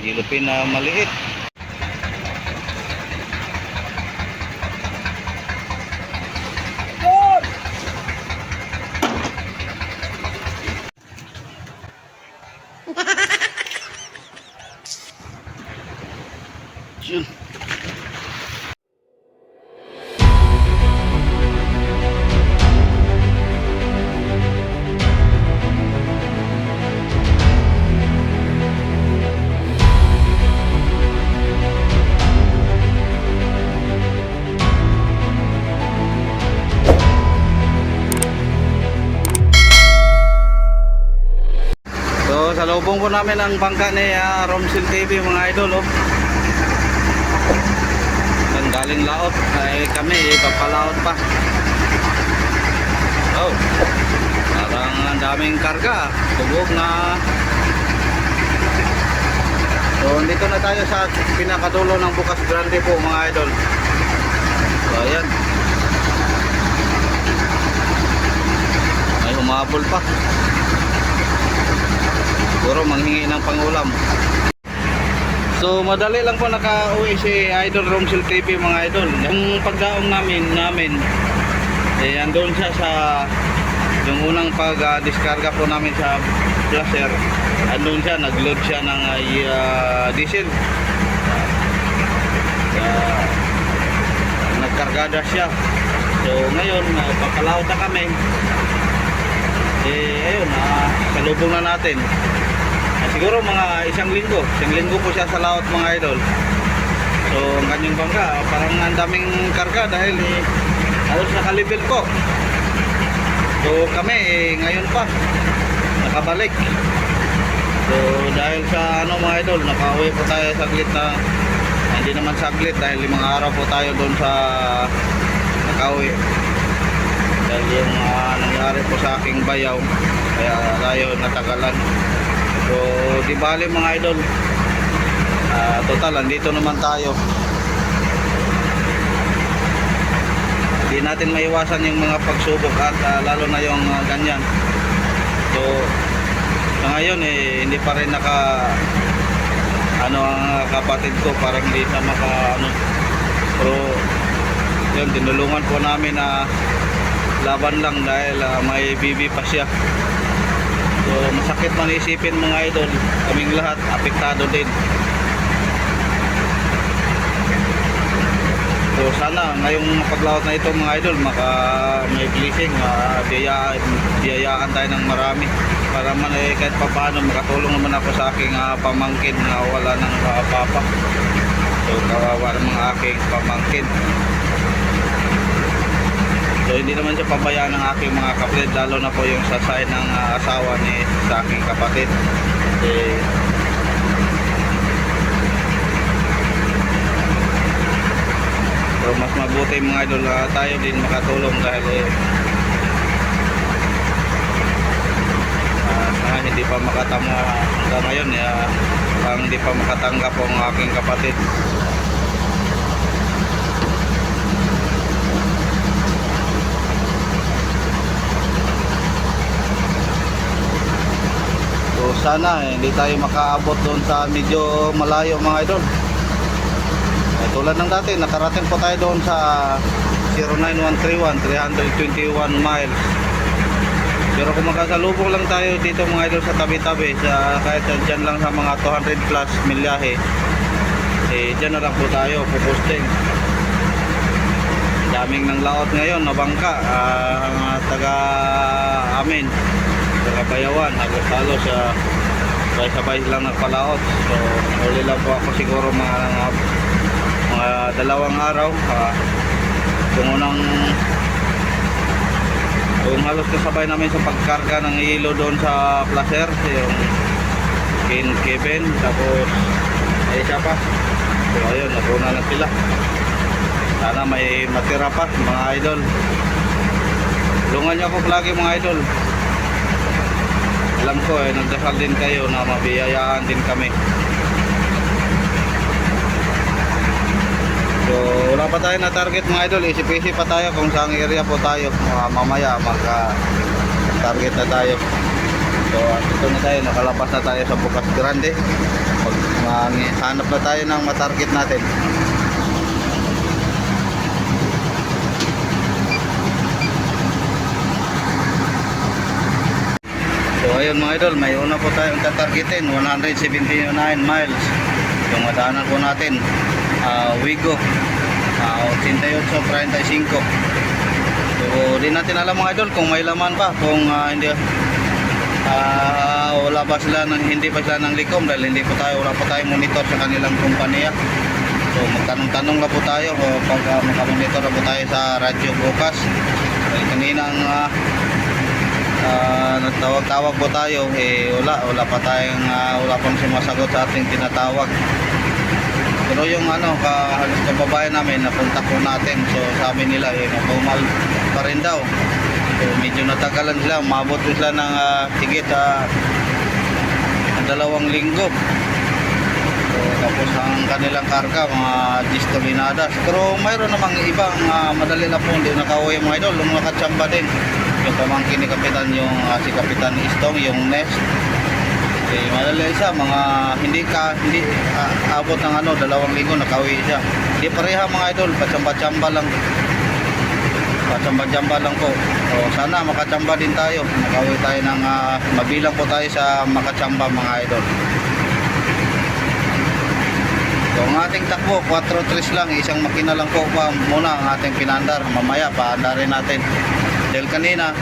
yellowfin na maliit. Yun. So, salubong po namin ang bangka ni Romsil TV mga idol. Oh. Galing laot ay kami papalaot pa. Oh, parang ang daming karga, tubog na. So dito na tayo sa pinakadulo ng Bukas Grande po mga idol. So ayan, ay humabol pa, siguro manghingi ng pangulam. So madali lang po naka-uwi si Idol Romsil TV mga idol. Yung pagdaong namin eh andun siya sa yung unang pag-diskarga po namin sa Placer. Andun siya, nag-load siya ng diesel. Nagkargada siya. So ngayon papalaot na kami. Eh ayun, salubong na natin. Siguro mga isang linggo po siya sa laot mga idol. So ang kanyang bangka parang ang daming karga dahil halos nakalibel po. So kami ngayon pa nakabalik. So dahil sa mga idol, nakauwi po tayo saglit na, hindi naman saglit dahil 5 araw po tayo doon sa nakauwi. Dahil yung nangyari po sa aking bayaw, kaya tayo natagalan. So di bali mga idol, total andito naman tayo. Hindi natin maiwasan yung mga pagsubok at lalo na yung ganyan. So sa ngayon hindi pa rin naka ang kapatid ko, parang hindi siya maka pero yun, tinulungan po namin na laban lang dahil may bibi pa siya. So masakit man isipin mga idol, kaming lahat apektado din. So sana ngayong paglaot na ito mga idol, may blessing, biyayaan tayo ng marami para man kahit pa paano makatulong naman ako sa aking pamangkin na wala ng papa. So kawawa ng mga aking pamangkin. So hindi naman siya pabayaan ng aking mga kapatid, lalo na po yung sa side ng asawa ni sa aking kapatid. So mas mabuti mga idol tayo din makatulong dahil hindi pa makatamo hanggang ngayon hindi pa makatanggap ang aking kapatid. Sana hindi tayo makaabot doon sa medyo malayo mga idol. Tulad ng dati, nakarating po tayo doon sa 09131, 321 miles. Pero kung makasalubong lang tayo dito mga idol sa tabi-tabi, kahit dyan lang sa mga 200 plus milyahe, dyan na lang po tayo pupusting. Daming ng laot ngayon na bangka, taga amin, taga Bayawan, halos sabay lang nagpalaot. So huli lang po ako siguro mga 2 araw. Kung halos kasabay namin sa pagkarga ng hilo doon sa Placer, yung Kevin, tapos siya pa. So ayun, napuna na sila. Sana may matira pa mga idol. Tulungan niyo ako lagi mga idol. Alam ko nagdasal din kayo na mabiyayaan din kami. So wala pa tayo na target mga idol, isip-isip pa tayo kung saan area po tayo. Mamaya target na tayo. So dito na tayo, nakalabas na tayo sa Bukas Grande. Hanap na tayo ng matarget natin. So ayun mga idol, may una po tayong tatargetin, 179 miles. Yung madaanan po natin, Wigo, 88.35. So di natin alam mga idol kung may laman pa, kung hindi wala pa sila hindi pa sila ng likom dahil wala pa tayong monitor sa kanilang kumpanya. So magtanong-tanong na po tayo pag makamonitor na po tayo sa radyo bukas. Dahil kanina nagtawag-tawag po tayo, wala pang sumasagot sa ating tinatawag. Pero yung halos kababayan namin napunta po natin, so sabi nila normal pa rin daw. So medyo natagalan sila, umabot sila ng higit 2 linggo. So tapos ang kanilang karga mga 10 toneladas. Pero mayroon namang ibang madali na po hindi nakauwi mga idol, yung nakatsamba din. Yung pamangkin ni Kapitan, yung si Kapitan Istong, yung Nest. Madali siya, mga hindi abot ng 2 linggo nakauwi siya. Hindi pareha mga idol, patsamba-tsamba lang. Patsamba-tsamba lang po. So sana makatsamba din tayo. Nakauwi tayo ng mabilang po tayo sa makatsamba mga idol. So ang ating takbo 4-3 lang, isang makina lang po pa muna ang ating pinandar. Mamaya paandarin natin. Dahil kanina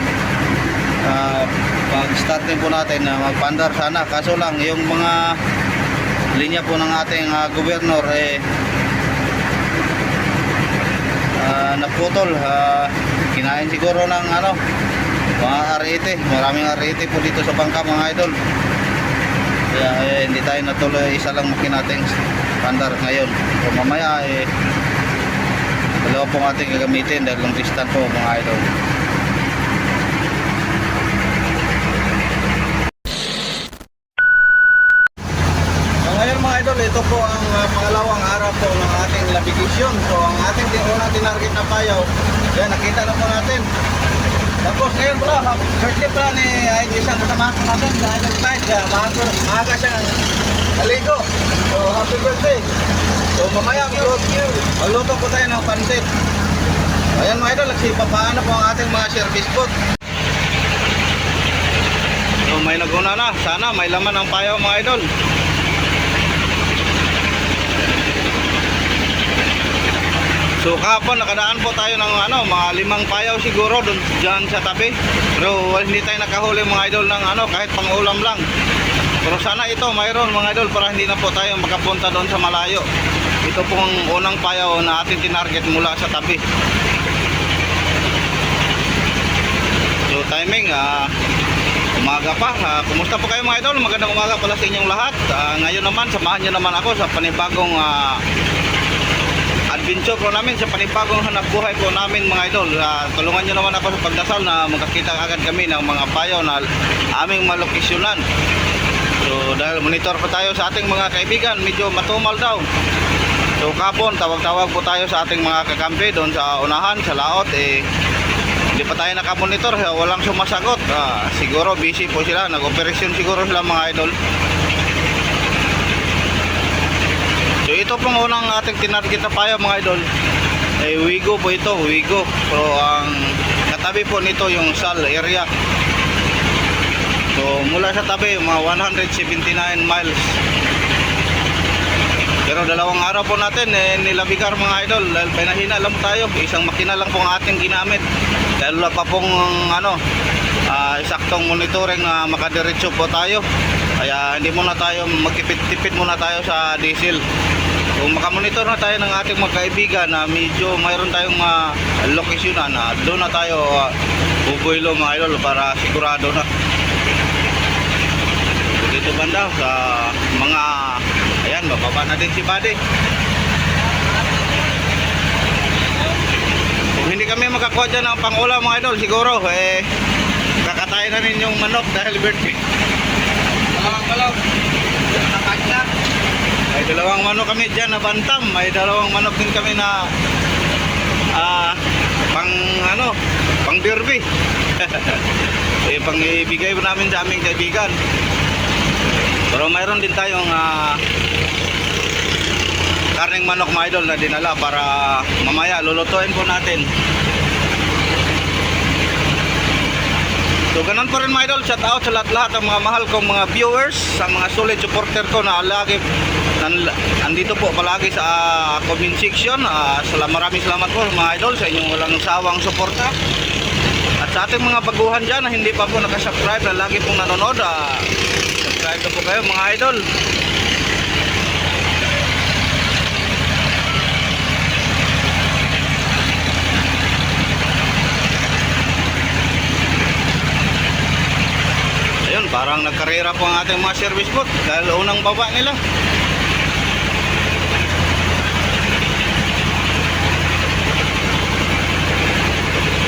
pag starting po natin magpandar sana, kaso lang yung mga linya po ng ating gobernador naputol, kinain siguro ng mga RET, maraming RET po dito sa bangka mga idol. Kaya hindi tayo natuloy, isa lang makina nating pandar ngayon. So mamaya dalawa pong ating gagamitin dahil long distance po mga idol. Mga idol, ito po ang pangalawang araw po ng ating navigation. So ang ating unang tinarget na payaw, yan nakita na po natin. Tapos ngayon pala, birthday pala ni ID San, kasama ko natin sa Idol Tide. Maaga siya naligo. So happy birthday. So mamaya magluto po tayo ng pansit. Ayan mga idol, paano po ang ating mga service food. So may naguna na, sana may laman ang payaw mga idol. So kahapon nakadaan po tayo ng mga 5 payaw siguro doon dyan sa tabi. Pero hindi tayo nakahuli mga idol ng kahit pang ulam lang. Pero sana ito mayroon mga idol para hindi na po tayo makapunta doon sa malayo. Ito pong unang payaw na ating tinarget mula sa tabi. So timing umaga pa. Kumusta po kayo mga idol? Magandang umaga pala sa inyong lahat. Ngayon naman samahan nyo naman ako sa panibagong adventure po namin, sa panibagong hanap buhay po namin mga idol. Tulungan nyo naman ako sa pagdasal na magkakita agad kami ng mga payaw na aming malokisyonan. So dahil monitor pa tayo sa ating mga kaibigan, medyo matumal daw. So kapon tawag-tawag po tayo sa ating mga kakampi doon sa unahan, sa laot. Hindi pa tayo nakamonitor, walang sumasagot. Siguro busy po sila, nag-operasyon siguro sila mga idol. So ito pong unang ating tinarget na payaw mga idol, Wigo po ito, Wigo. So ang katabi po nito yung Sal area. So mula sa tabi mga 179 miles. Pero dalawang araw po natin nilabigar mga idol dahil pinahina lang tayo, isang makina lang po ang ating ginamit. Dahil wala pa pong saktong monitoring na makadiretso po tayo. Kaya hindi muna tayo magtipid-tipid muna tayo sa diesel. Kung makamonitor na tayo ng ating mga kaibigan na medyo mayroon tayong lokasyonan na doon na tayo bubuilo mga idol para sigurado na. Dito banda sa mga ayan, bababa na din si Buddy. Kung hindi kami makakuha dyan ng pangulam mga idol, siguro kakatayin na rin yung manok dahil birthday. May dalawang manok kami dyan na bantam. May dalawang manok din kami na pang derby. Pang ibigay po namin sa aming kaibigan. Pero Pero mayroon din tayong karning manok mga idol na dinala para mamaya lulutuin po natin. So ganun pa rin mga idol, shout out sa lahat ng mga mahal kong mga viewers, sa mga solid supporter ko na lagi andito po palagi sa comment section. Maraming salamat po mga idol sa inyong walang sawang suporta. At sa ating mga baguhan dyan na hindi pa po nakasubscribe na lagi pong nanonood, subscribe na po kayo mga idol. Ayun, parang nagkarera po ang ating mga service boat dahil unang baba nila.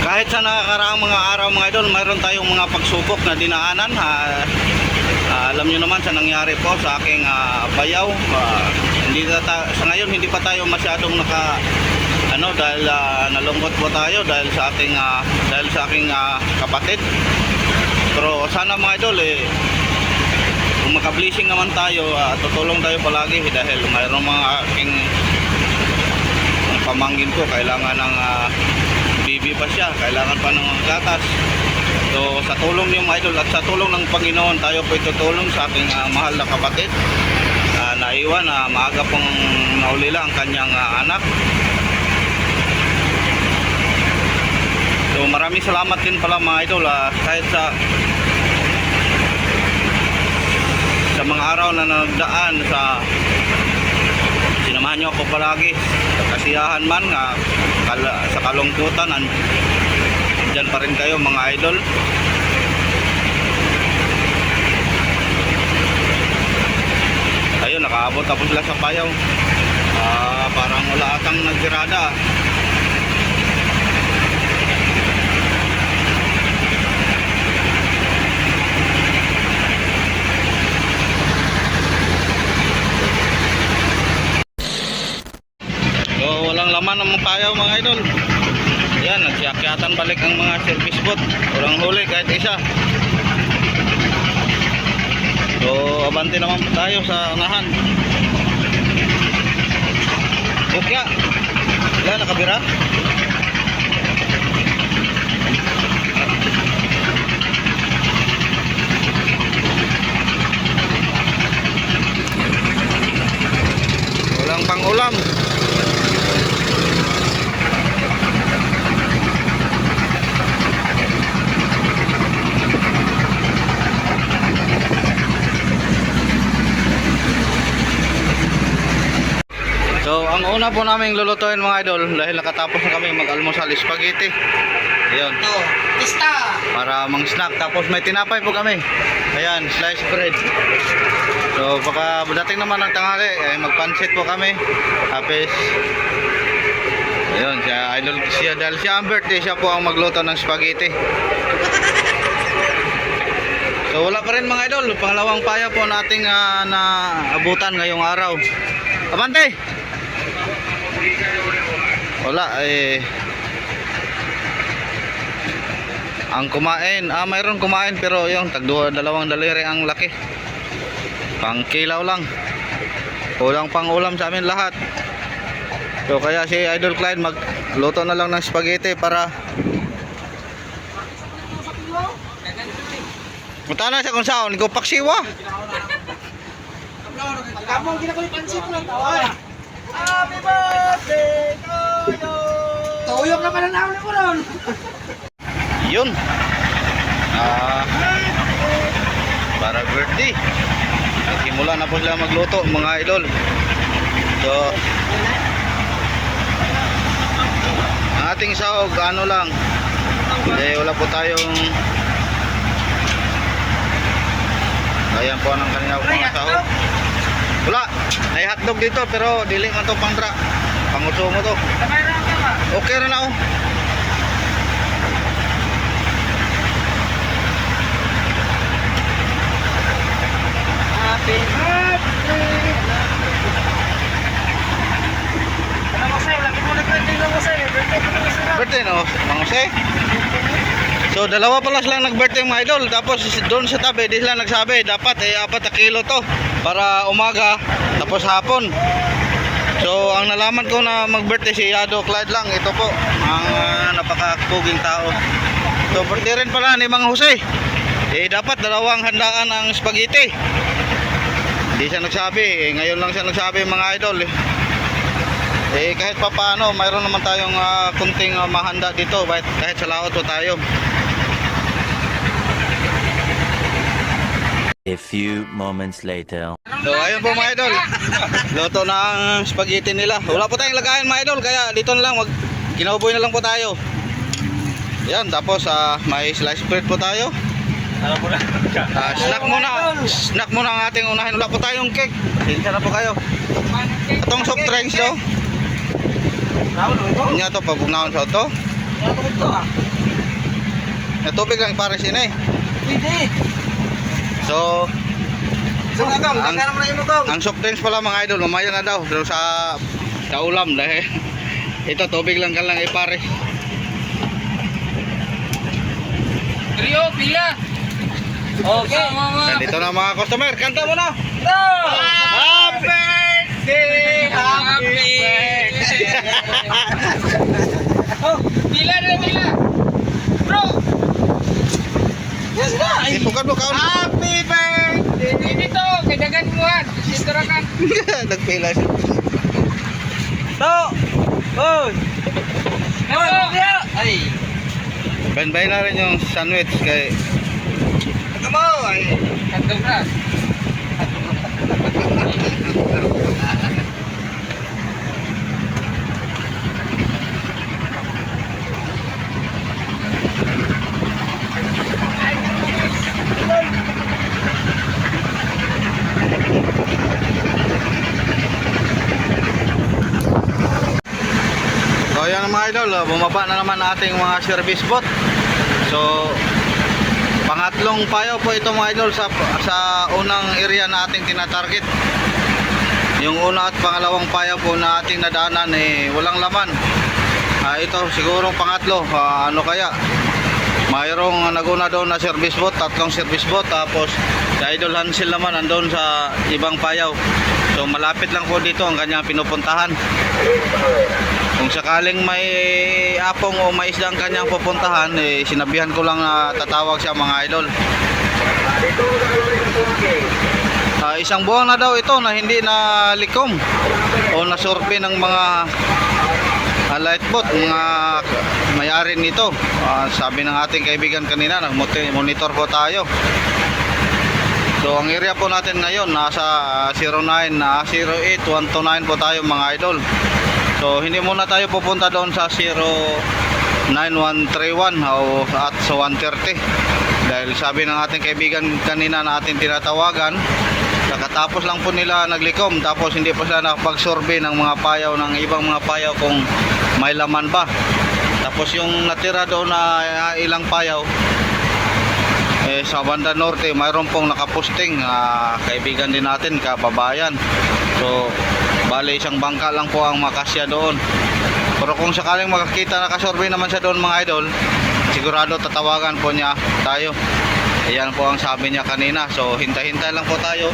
Kahit sa nakakaraang mga araw mga idol, mayroon tayong mga pagsubok na dinaanan. Alam nyo naman sa nangyari po sa aking bayaw. Sa ngayon hindi pa tayo masyadong dahil nalungkot po tayo dahil sa aking kapatid. Pero sana mga idol kung maka-blessing naman tayo, tutulong tayo palagi dahil mayroong mga aking pamangkin ko kailangan ng bibi pa siya, kailangan pa ng gatas. So sa tulong niyo mga idol at sa tulong ng Panginoon, tayo po itutulong sa aking mahal na kapatid. Naiwan na maaga pong naulila ang kanyang anak. So maraming salamat din pala mga idol, kahit sa mga araw na nagdaan sinamahan nyo ako palagi sa kasiyahan man sa kalungkutan, dyan pa rin kayo mga idol. Ayun, nakaabot tapos sila sa payaw. Parang wala atang nagsirada. Walang laman ng mga payaw mga idol. Yan, nagsiakyatan balik ang mga service boat. Walang huli kahit isa. So abante naman po tayo sa unahan. Bukya, wala nakabira. Walang pang-ulam. So ang una po namin lulutuin mga idol, dahil nakatapos na kami mag-almusal, spaghetti. Ayun. Pista! Para mang snack. Tapos may tinapay po kami. Ayan, sliced bread. So baka dating naman ng tanghali, magpansit po kami. Tapos ayun, siya idol siya, dahil siya ang birthday, siya po ang magluto ng spaghetti. So wala pa rin mga idol, pangalawang paya po nating naabutan ngayong araw. Abante! Wala ang kumain, mayroon kumain pero yung dalawang daliri ang laki. Pang kilaw lang. Kulang pang ulam sa amin lahat. So kaya si Idol Clyde magluto na lang ng spaghetti para punta na siya kung saan, ikaw paksiwa. Pagkabong ginakulit pansit mo, tawa. Happy birthday to you! Tuyok naman ang nauli mo ron. Yun. Para birthday. Nagsimula na po sila magluto mga idol. So ang ating sahog lang. Wala po tayong, ayan po ang kanina mga sahog. Wala, may hotdog dito pero dili man to pangdra. Panguso mo to. Okay na na oh. Happy birthday! Ano mo sa'yo? Lagi mo nag-birthday lang mo sa'yo. Birthday ko na sa'yo. Birthday no, Mang Jose. So dalawa pala silang nag-birthday mga idol. Tapos doon sa tabi, di sila nagsabi dapat 4 na kilo to para umaga tapos hapon. So ang nalaman ko na mag-birthday si Ado Clyde lang, ito po ang napakapuging tao. So birthday rin pala ni Mang Jose. Dapat dalawang handaan ng spaghetti. Hindi siya nagsabi, ngayon lang siya nagsabi mga idol. Kahit pa paano, mayroon naman tayong kunting mahanda dito kahit sa laot po tayo. A few moments later. So ayun po mga idol, luto na ang spaghetti nila. Wala po tayong lagayan mga idol, kaya dito na lang, kinauboy na lang po tayo. Yan, tapos may slice bread po tayo. Snack muna ang ating unahin. Wala po tayong cake. Sinsya na po kayo. Itong soft drinks daw. Nya to pabugnaon sa auto. Na tubig lang para sini. So ang soft drinks pala mga idol, mamaya na daw sa ulam dahil ito tubig lang kalang ipare. Rio, pila. Okay. Dito na mga customer, kanta mo na. Happy birthday! Happy birthday! Oh, pila na pila. Bro. Yes na. Ipukan mo kaon. Happy birthday! Dito, kadagan mo han. Dito ra kan. Nagpila siya. To. Oy. Ay. Banbay na rin yung sandwich kay Come on. Kantong na. So ayan mga idol, bumaba na naman ating mga service boat. So pangatlong payaw po ito mga idol sa unang area na ating tinatarget. Yung una at pangalawang payaw po na ating nadaanan walang laman. Ito siguro pangatlo, ano kaya? Mayroong naguna doon na service boat, 3 service boat, tapos si Idol Hansel naman andun sa ibang payaw. So malapit lang po dito ang kanyang pinupuntahan. Kung sakaling may apong o mais isda ang kanyang pupuntahan, sinabihan ko lang na tatawag siya mga idol. Isang buwan na daw ito na hindi na likom o nasurpi ng mga lightboat, mga may-ari nito. Sabi ng ating kaibigan kanina, nag-monitor po tayo. So ang area po natin ngayon nasa 08129 po tayo mga idol. So hindi muna tayo pupunta doon sa 09131 at sa 130 dahil sabi ng ating kaibigan kanina na ating tinatawagan, nakatapos lang po nila naglikom tapos hindi pa sila nakapag-survey ng mga payaw ng ibang mga payaw kung may laman ba. Tapos yung natira doon na ilang payaw sa banda norte mayroon pong nakapusting kaibigan din natin, kababayan. So bali isang bangka lang po ang makasya doon. Pero kung sakaling makakita nakasurvey naman siya doon mga idol, sigurado tatawagan po niya tayo. Ayan po ang sabi niya kanina. So hintay-hintay lang po tayo.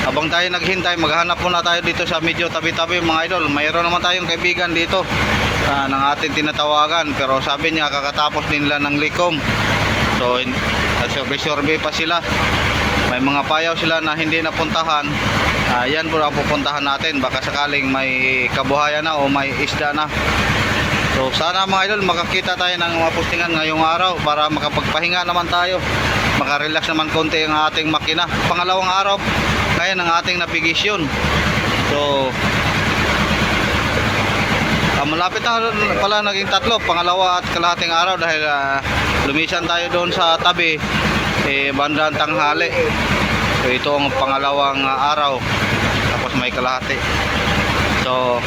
Habang tayo naghintay, maghanap po na tayo dito sa medyo tabi-tabi mga idol. Mayroon naman tayong kaibigan dito ng ating tinatawagan, pero sabi niya kakatapos din nila ng likom. So survey pa sila. May mga payaw sila na hindi napuntahan. Yan po ang pupuntahan natin. Baka sakaling may kabuhayan na o may isda na. So sana mga idol makakita tayo ng mga postingan ngayong araw para makapagpahinga naman tayo. Makarelax naman konti ang ating makina. Pangalawang araw ngayon ang ating navigasyon. So malapit na pala naging 3, pangalawa at kalahating araw dahil lumisan tayo doon sa tabi bandang tanghali. So ito ang pangalawang araw tapos may kalahati. So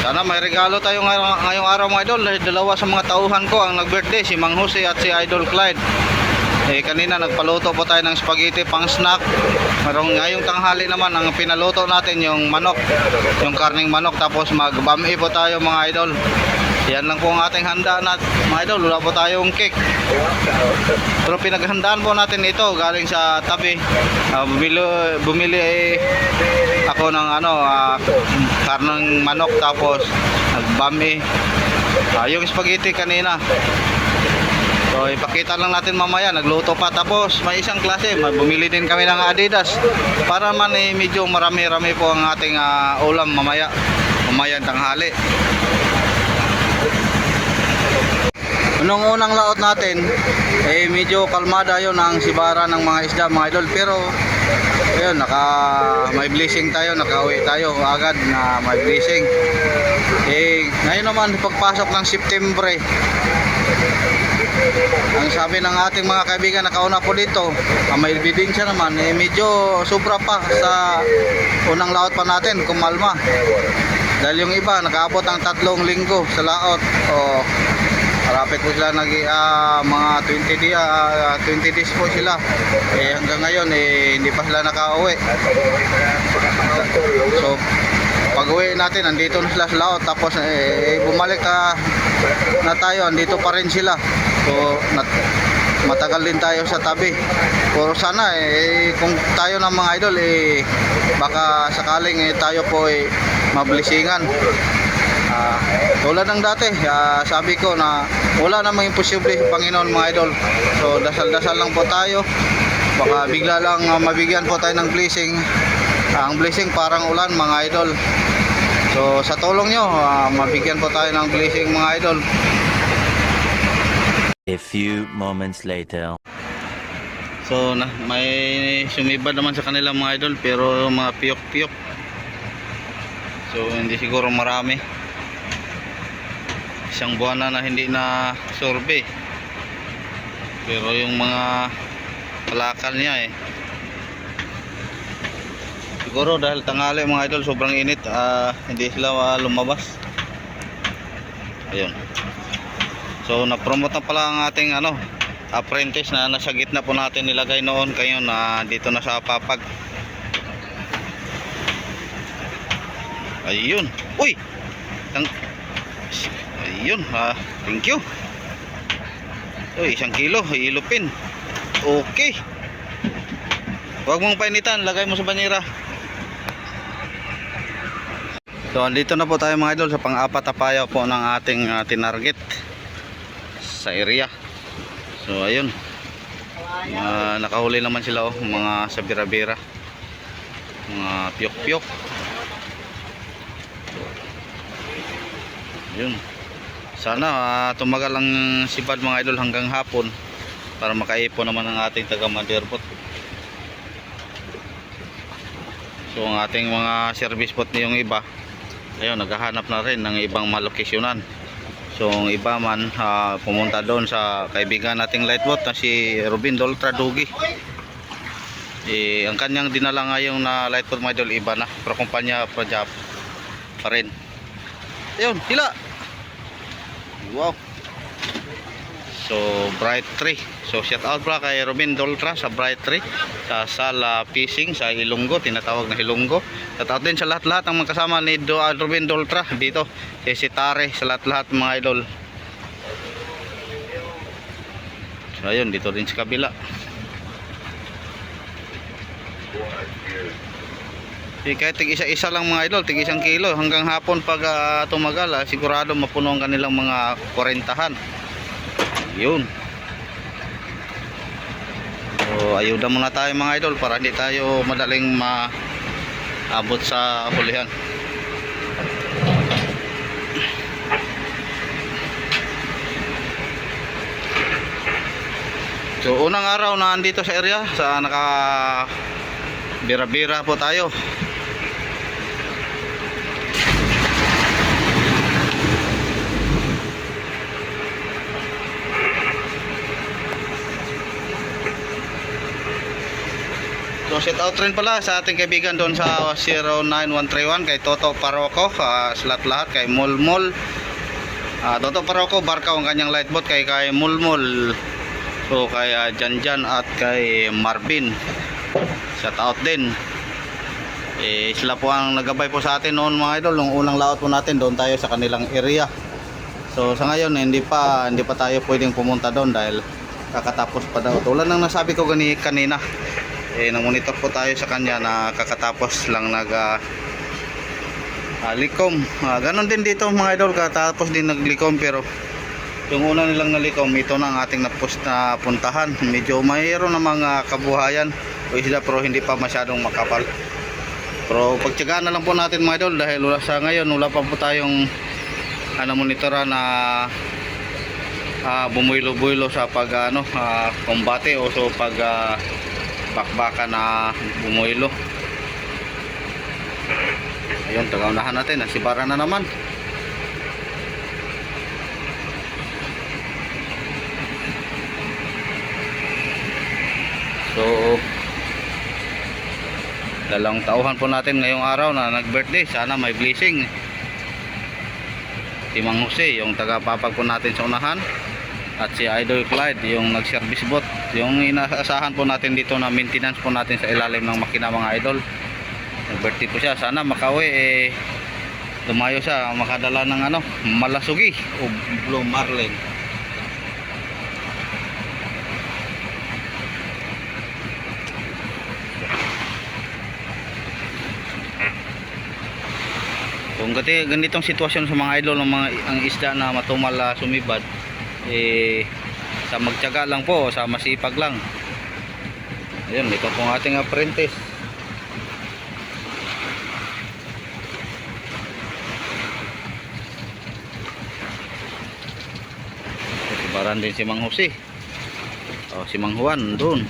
sana may regalo tayo ngayong araw mga idol dahil dalawa sa mga tauhan ko ang nag-birthday, si Mang Jose at si Idol Clyde. Kanina nagpaluto po tayo ng spaghetti pang snack. Ngayong tanghali naman ang pinaluto natin yung manok, yung karning manok, tapos magbami po tayo mga idol. Yan lang po ang ating handa na mga idol. Wala po tayong cake. Pero pinaghandaan po natin ito galing sa tabi. Bumili ako ng karneng manok, tapos nagbami. Yung spaghetti kanina. So ipakita lang natin mamaya, nagluto pa. Tapos may isang klase, bumili din kami ng Adidas para man medyo marami-rami po ang ating ulam mamaya tanghali. Nung unang laot natin medyo kalmada yon ang sibara ng mga isda mga idol, pero ayun, may blessing tayo, nakauwi tayo agad na may blessing. Ngayon naman pagpasok ng September, ang sabi ng ating mga kaibigan nakauna po dito, may ebidensya naman medyo sobra pa sa unang laot pa natin, kumalma. Dahil yung iba nakaabot ang 3 linggo sa laot. Malapit po sila mga 20 days po sila. Hanggang ngayon hindi pa sila nakauwi. So pag uwi natin, andito na sila sa laot. Tapos bumalik na tayo, andito pa rin sila. So matagal din tayo sa tabi. Pero sana kung tayo ng mga idol baka sakaling tayo po mablisingan. Tulad ng dati, sabi ko na wala namang imposible sa Panginoon mga idol. So dasal-dasal lang po tayo. Baka bigla lang mabigyan po tayo ng blessing. Ang blessing parang ulan mga idol. So sa tulong nyo, mabigyan po tayo ng blessing mga idol. A few moments later. So may sumibad naman sa kanila mga idol, pero mga piyok-piyok. So hindi siguro marami. Isang buwan na hindi na survey. Pero yung mga palakal niya siguro dahil tanghali mga idol, sobrang init, hindi sila lumabas. Ayun. So na-promote na pala ang ating apprentice na nasa gitna po natin nilagay noon, kayo na dito na sa papag. Ayun. Uy! Ayun, thank you. Uy, 1 kilo, ilupin. Okay. Huwag mong painitan, lagay mo sa banyera. So, andito na po tayo mga idol sa pang-apat na payaw po ng ating tinarget sa area. So, ayun. Nakahuli naman sila mga sabira-bira. Mga piyok-piyok. Ayun. Sana tumagal ang sipad mga idol hanggang hapon para makaipon naman ang ating taga Manderbot. So ang ating mga service bot yung iba, ayun, naghahanap na rin ng ibang malokasyonan. So ang iba man pumunta doon sa kaibigan nating lightboat na si Robin Doltra Dugi. Ang kanyang dinala ngayong na lightboat mga idol, iba na, pero kumpanya pa rin. Ayun, hila. Wow. So Bright 3. So shout out pala kay Robin Doltra sa Bright 3 sa Sala Fishing sa Ilonggo, tinatawag na Ilonggo. Shout out din sa lahat-lahat ng magkasama ni Robin Doltra dito, si Tare, sa lahat-lahat mga idol. So ayun, dito din sa kabila. Kahit tig isa-isa lang mga idol, tig 1 kilo hanggang hapon pag tumagal, sigurado mapuno ang kanilang mga 40-han. Yun. So ayuda muna tayo mga idol para hindi tayo madaling maabot sa hulihan. So unang araw na andito sa area, sa bira-bira po tayo. So shout out rin pala sa ating kaibigan doon sa 09131 kay Toto Paroko, sa lahat kay Mulmul. Toto Paroko, Barkaw ang kanyang lightboat, kay Mulmul. So kay Janjan at kay Marvin. Shout out din. Sila po ang naggabay po sa atin noon mga idol, nung unang laot po natin doon tayo sa kanilang area. So sa ngayon hindi pa tayo pwedeng pumunta doon dahil kakatapos pa daw. Tulad ng nasabi ko kanina, nang-monitor po tayo sa kanya na kakatapos lang likom. Ganon din dito mga idol, katapos din naglikom, pero yung una nilang nalikom, ito na ang ating na puntahan. Medyo mayroon na mga kabuhayan o isla pero hindi pa masyadong makapal. Pero pagtiyagaan na lang po natin mga idol dahil sa ngayon wala pa po tayong monitoran na bumuilo-builo sa pag kombate o so pag bakbaka na bumuilo. Ayun, tagaunahan natin, nasibara na naman. So dalang tauhan po natin ngayong araw na nag-birthday. Sana may blessing si Mang Jose, yung tagapapag po natin sa unahan, at si Idol Clyde, yung nag-service bot, yung inaasahan po natin dito na maintenance po natin sa ilalim ng makina mga idol. Nag-birthday po siya, sana makauwi lumayo siya, makadala ng malasugi o blue marlin. Kung ganitong sitwasyon sa mga idol ng ang isda na matumal sumibad, sa magtiyaga lang po, sa masipag lang. Ayun, ito pong ating apprentice. Sibaran din si Mang Jose. Si Mang Juan doon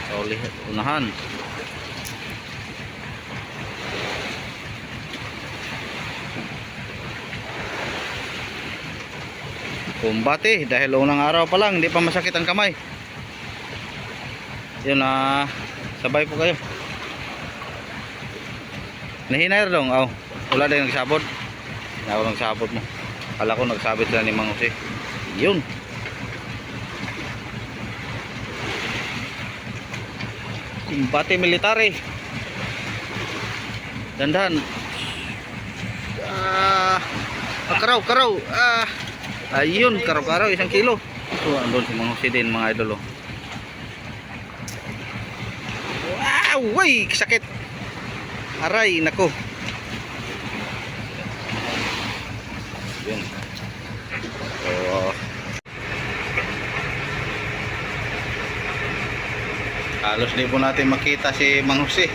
sa unahan. Kumbate dahil unang araw pa lang, hindi pa masakit ang kamay. Yun sabay po kayo. Nahinayar dong. Wala din nagsabot. Ako nagsabot mo. Kala ko nagsabit sila ni Mang Jose. Yun. Kumbate military. Dandan. Karaw. Ayun, karaw-karaw, 1 kilo. Andun si Mang Jose din mga idol. Wow, way, sakit. Aray, nako. Yun. So, halos di po natin makita si Mang Jose.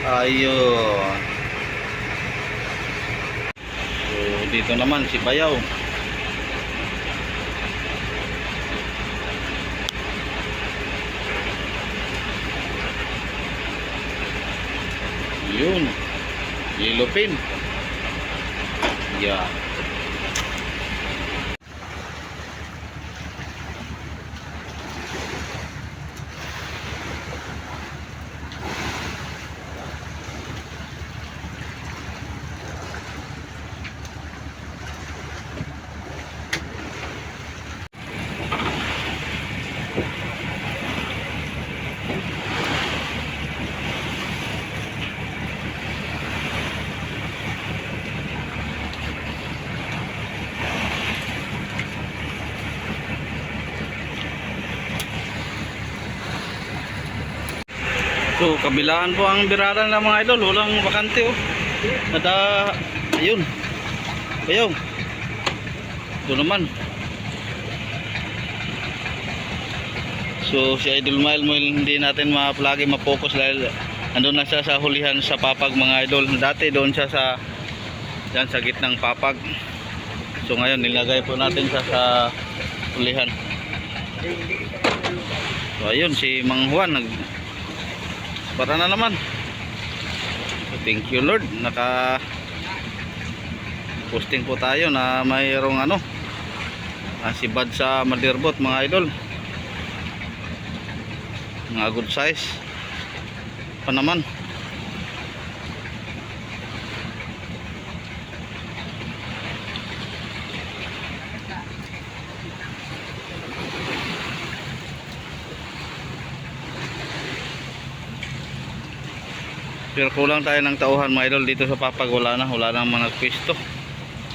Ayun. So, dito naman si Bayaw. Yun, yellow pin. Yeah. So kabilaan po ang biradan ng mga idol, walang bakante ayun. Ayaw. Ito naman. So si Idol Mile mo hindi natin lagi ma-focus dahil andun na siya sa hulihan sa papag mga idol. Dati doon siya dyan sa gitnang papag. So ngayon nilagay po natin siya sa hulihan. So ayun si Mang Juan para na naman. So, thank you Lord, naka posting po tayo na mayroong sibad sa madirbot mga idol, mga good size pa naman. Pero kulang tayo ng tauhan mga idol dito sa papag, wala na mga nagpisto.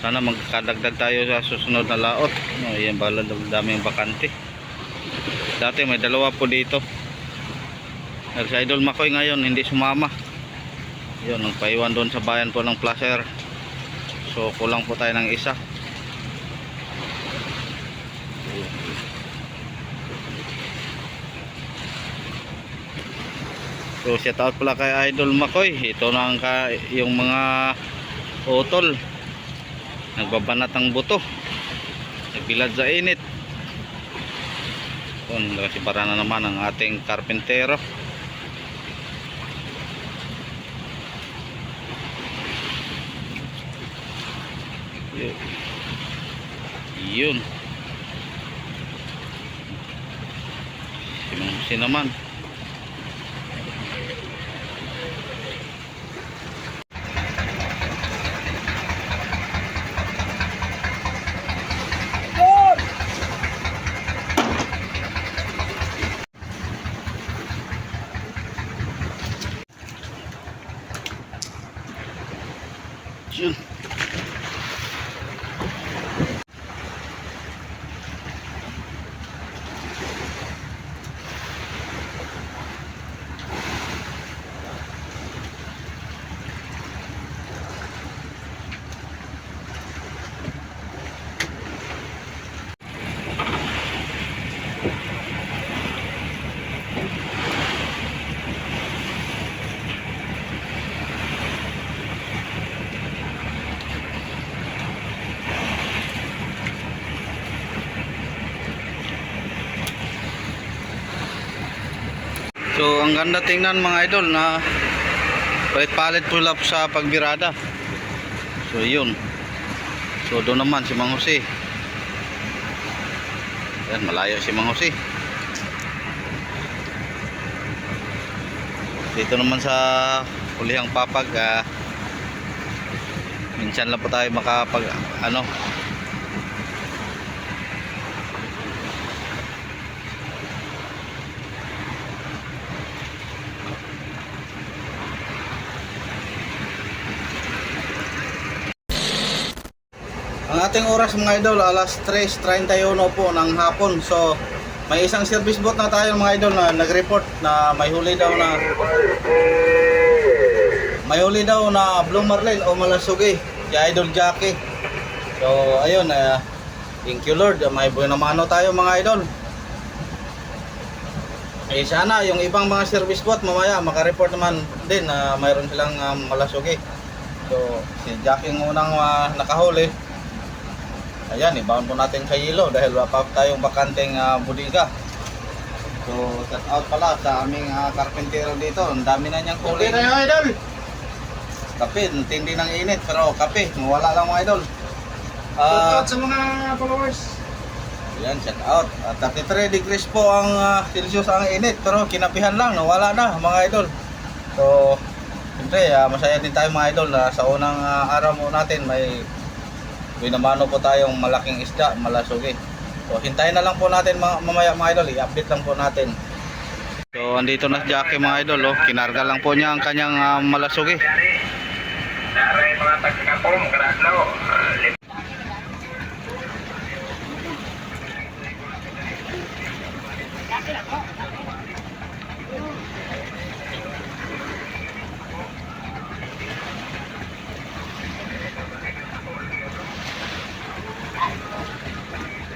Sana magkadagdag tayo sa susunod na laot. No, yan bala daming bakante. Dati may dalawa po dito. Dahil sa Idol Makoy ngayon hindi sumama. Yun, nagpaiwan doon sa bayan po ng Placer. So kulang po tayo ng isa. So shout out pala kay Idol Makoy. Ito na ang yung mga utol. Nagbabanat ang buto. Nagbilad sa init. Kung kasi para na naman ang ating karpentero. Yun. Si naman. Yun. So ang ganda tingnan mga idol na palit pull up sa pagbirada. So yun. So doon naman si Mang Jose. Yan, malayo si Mang Jose. Dito naman sa Pulihang Papag, minsan lang po tayo makapag ano. Ang ating oras mga idol, alas 3:31 po ng hapon. So may isang service boat na tayo mga idol na nag-report na may huli daw na Blue Marlin o Malasugi, si Idol Jackie. So ayun, thank you Lord, may buenamano tayo mga idol. Eh sana yung ibang mga service boat mamaya maka-report naman din na mayroon silang Malasugi. So si Jackie ang unang nakahuli. Ayan, ibaon po natin sa hilo dahil wala pa tayong bakanteng budiga. So, shout out pala sa aming karpentero dito. Ang dami na niyang huli. Okay na yung idol. Kape, tindi ng init. Pero kape, mawala lang mga idol. Shout out sa mga followers. Ayan, shout out. 33 degrees po ang Celsius ang init. Pero kinapihan lang, nawala na mga idol. So, siyempre, masaya din tayo mga idol na sa unang araw mo natin may binamano po tayong malaking isda, Malasugi. So hintayin na lang po natin mamaya mga idol, i-update lang po natin. So andito na si Jackie mga idol, kinarga lang po niya ang kanyang Malasugi.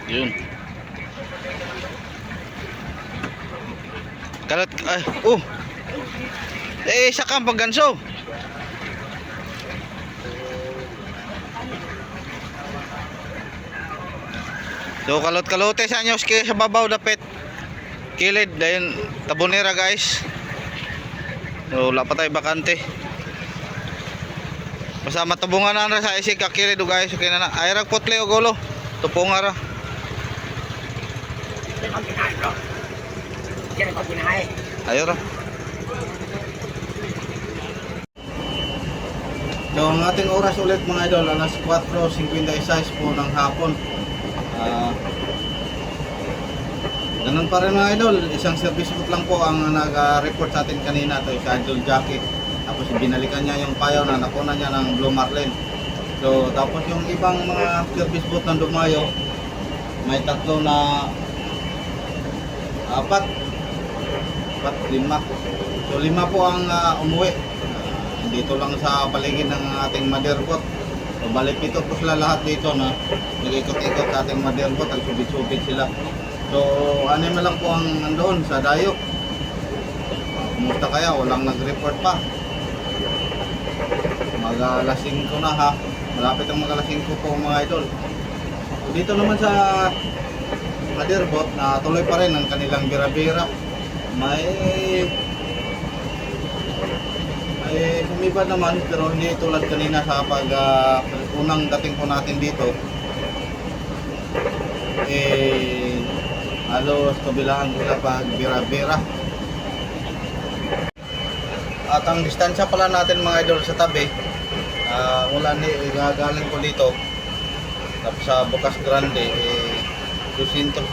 Yun. Kalat ay, isa kang pagganso. So kalot-kalote sa inyo sa babaw dapit. Kilid dayon tabonera guys. So wala pa tayo bakante. Basta matabungan na sa isig kakilid guys, okay na na. Ayrag potle o golo. Tupong ara. Ayo ra. So ang ating oras ulit mga idol, alas 4:56 po ng hapon. Ganun pa rin mga idol, isang service boat lang po ang nag-report sa atin kanina, to si Idol Jackie. Tapos binalikan niya yung payo na nakuna niya ng Blue Marlin. So tapos yung ibang mga service boat na dumayo, may tatlo na apat, lima. So lima po ang umuwi. Dito lang sa paligid ng ating motherboard. So balik ito po sila lahat dito na nag-ikot-ikot sa ating motherboard, nagsubit-subit sila. So ano na lang po ang nandoon sa dayo. Kumusta kaya? Walang nag-report pa. Mag-alas 5 na ha. Malapit ang mag-alas 5 po mga idol. So, dito naman sa motherboard na tuloy pa rin ang kanilang bira-bira. May humiba naman pero hindi tulad kanina sa pag unang dating po natin dito. Halos kabilaan ko sa pag bira-bira. At ang distansya pala natin mga idol sa tabi, mula gagaling ko dito tapos sa Bocas Grande, 216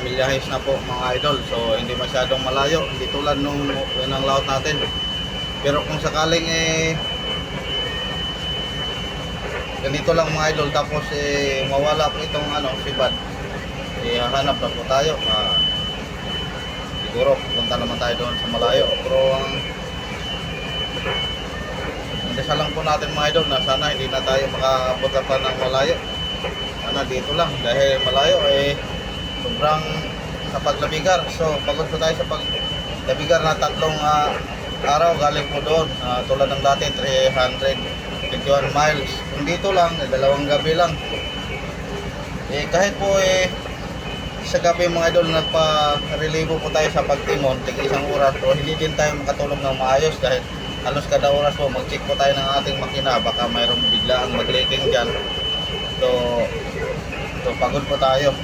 milyahes na po mga idol. So hindi masyadong malayo, hindi tulad nung unang laut natin. Pero kung sakaling ganito lang mga idol, tapos mawala po itong sibad, hahanap na po tayo. Siguro punta naman tayo doon sa malayo. Pero ang dasal lang po natin mga idol na sana hindi na tayo makapunta pa ng malayo. Sana dito lang dahil malayo sobrang sa paglabigar. So pagod po tayo sa paglabigar na 3 araw galing po doon. Tulad ng dati 321 miles. Kung dito lang 2 gabi lang. Kahit po sa gabi mga idol nagpa-relibo po tayo sa pagtimon, tig 1 oras, pero hindi din tayo makatulog ng maayos dahil halos kada oras po mag-check po tayo ng ating makina, baka mayroong biglaang mag-leaking dyan. So pagod po tayo.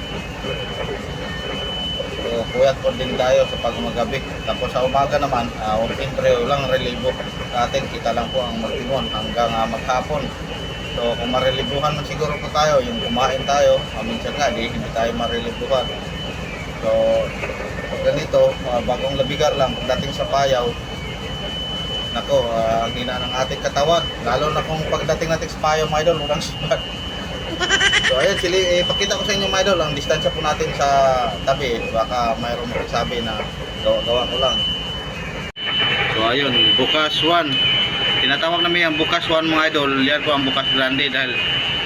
So puyat po din tayo sa pagmagabi. Tapos sa umaga naman, siyempre walang relibo. Atin kita lang po ang magtimon hanggang maghapon. So kung marelibuhan man siguro po tayo, yung kumain tayo, minsan nga hindi tayo marelibuhan. So pag ganito, bagong labigar lang, pagdating sa payaw, nako, ang hina ng ating katawan. Lalo na kung pagdating natin sa payaw mga idol, walang sibad. So ayun, pakita ko sa inyo mga idol, ang distansya po natin sa tabi. Baka mayroong magsabi na gawa ko lang. So ayun, Bocas 1. Tinatawag namin ang Bocas 1 mga idol. Yan po ang Bocas Grande dahil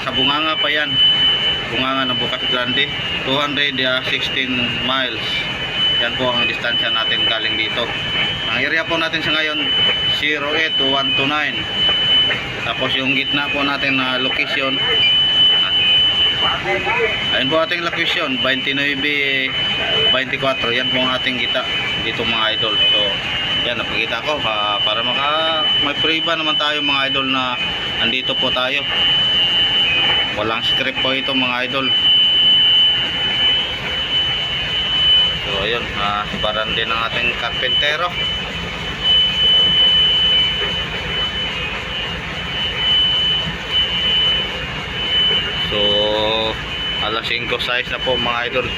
sa bunganga pa yan. Bunganga ng Bocas Grande. 216 miles. Yan po ang distansya natin galing dito. Ang area po natin sa ngayon 08129. Tapos yung gitna po natin na location, ayun po ating location 29-24. Yan po ang ating kita dito mga idol. So yan, napakita ko para may prueba naman tayo mga idol na andito po tayo. Walang script po ito mga idol. So ayun, sibaran din ng ating karpentero. So alas 5 size na po mga idol.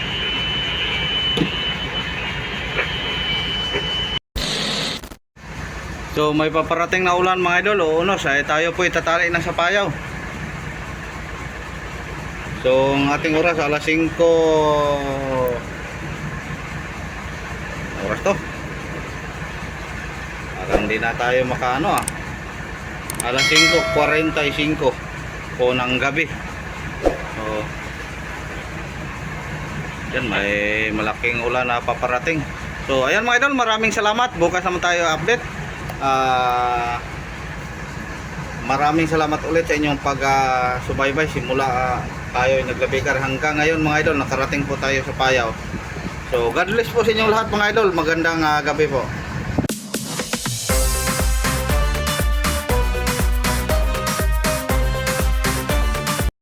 So may paparating na ulan mga idol o unos, tayo po itatali na sa payaw. So ang ating oras alas 5 oras to. Parang hindi na tayo makaano alas 5:45 po ng gabi. So yan, may malaking ulan na paparating. So ayan mga idol, maraming salamat. Bukas naman tayo update. Maraming salamat ulit sa inyong pag-subaybay simula tayo naglabigar hanggang ngayon mga idol, nakarating po tayo sa payaw. So God bless po sa inyong lahat mga idol, magandang gabi po.